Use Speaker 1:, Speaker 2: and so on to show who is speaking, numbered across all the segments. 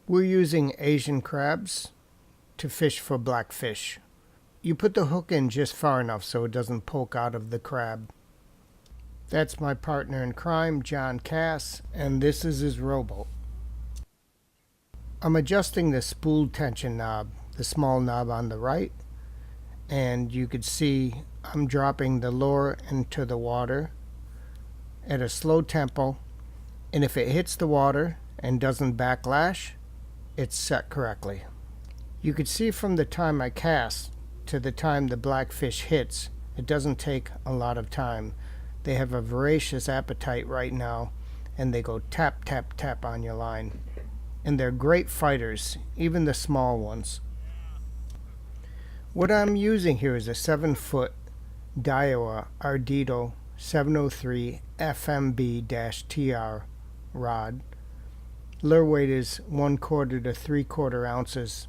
Speaker 1: We're using Asian crabs to fish for blackfish. You put the hook in just far enough so it doesn't poke out of the crab. That's my partner in crime, John Cass, and this is his rowboat. I'm adjusting the spool tension knob, the small knob on the right, and you could see I'm dropping the lure into the water at a slow tempo, and if it hits the water and doesn't backlash, it's set correctly. You could see from the time I cast to the time the blackfish hits, it doesn't take a lot of time. They have a voracious appetite right now, and they go tap, tap, tap on your line. And they're great fighters, even the small ones. What I'm using here is a 7-foot Daiwa Ardito 703 FMB-TR rod. Lure weight is 1/4 to 3/4 ounces.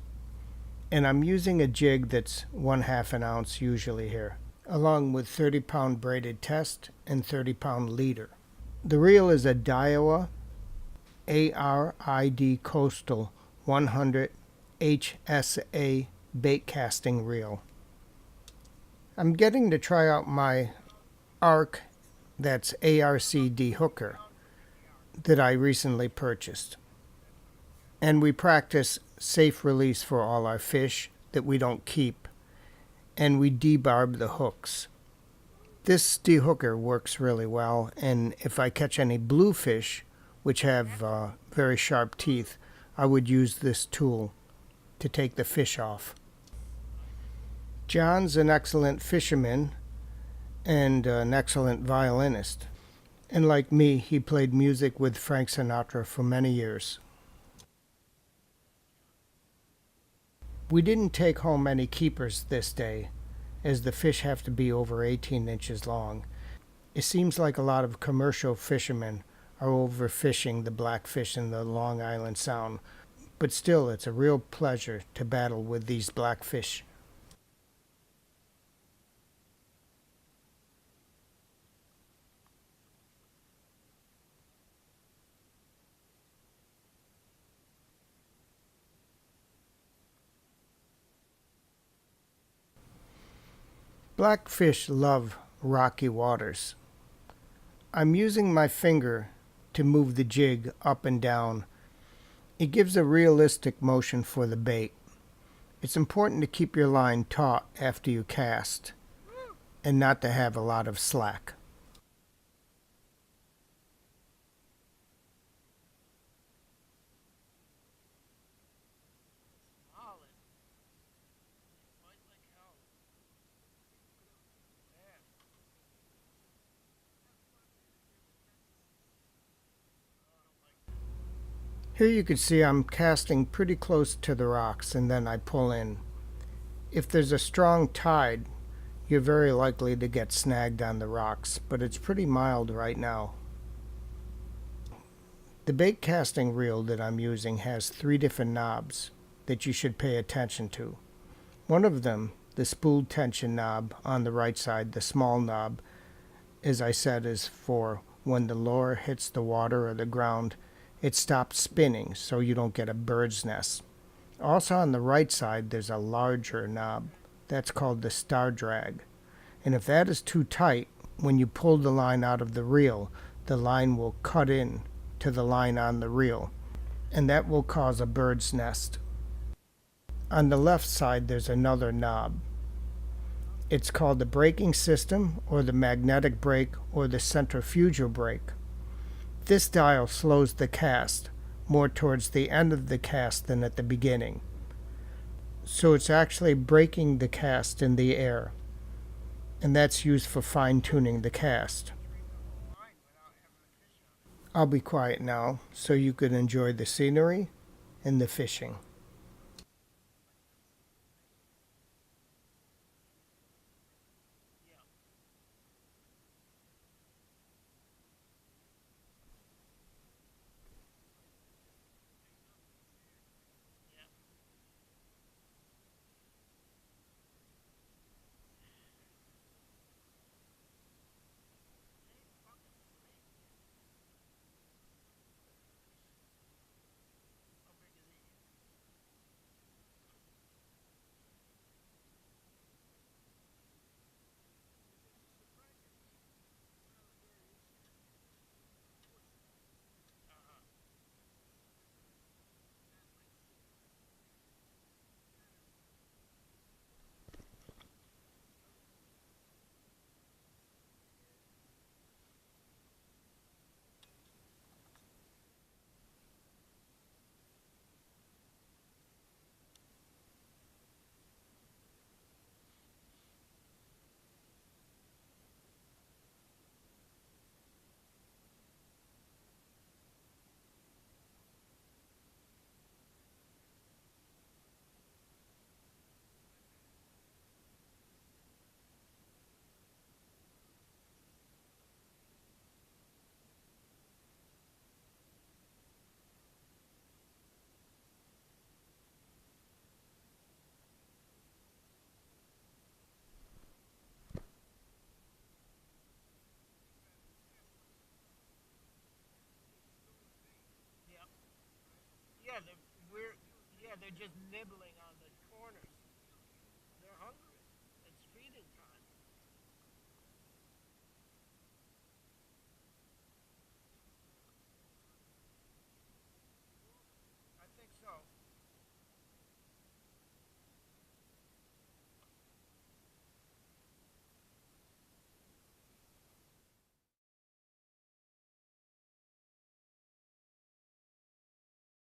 Speaker 1: And I'm using a jig that's 1/2 an ounce usually here, along with 30-pound braided test and 30-pound leader. The reel is a Daiwa ARID Coastal 100 HSA bait casting reel. I'm getting to try out my ARC, that's ARCD hooker, that I recently purchased. And we practice safe release for all our fish that we don't keep, and we debarb the hooks. This dehooker works really well, and if I catch any bluefish, which have very sharp teeth, I would use this tool to take the fish off. John's an excellent fisherman and an excellent violinist, and like me, he played music with Frank Sinatra for many years. We didn't take home any keepers this day, as the fish have to be over 18 inches long. It seems like a lot of commercial fishermen are overfishing the blackfish in the Long Island Sound, but still it's a real pleasure to battle with these blackfish. Blackfish love rocky waters. I'm using my finger to move the jig up and down. It gives a realistic motion for the bait. It's important to keep your line taut after you cast and not to have a lot of slack. Here you can see I'm casting pretty close to the rocks and then I pull in. If there's a strong tide, you're very likely to get snagged on the rocks, but it's pretty mild right now. The bait casting reel that I'm using has 3 different knobs that you should pay attention to. One of them, the spool tension knob on the right side, the small knob, as I said, is for when the lure hits the water or the ground, it stops spinning so you don't get a bird's nest. Also on the right side there's a larger knob. That's called the star drag. And if that is too tight, when you pull the line out of the reel, the line will cut in to the line on the reel, and that will cause a bird's nest. On the left side there's another knob. It's called the braking system, or the magnetic brake, or the centrifugal brake. This dial slows the cast more towards the end of the cast than at the beginning. So it's actually braking the cast in the air, and that's used for fine-tuning the cast. I'll be quiet now so you can enjoy the scenery and the fishing. they're just nibbling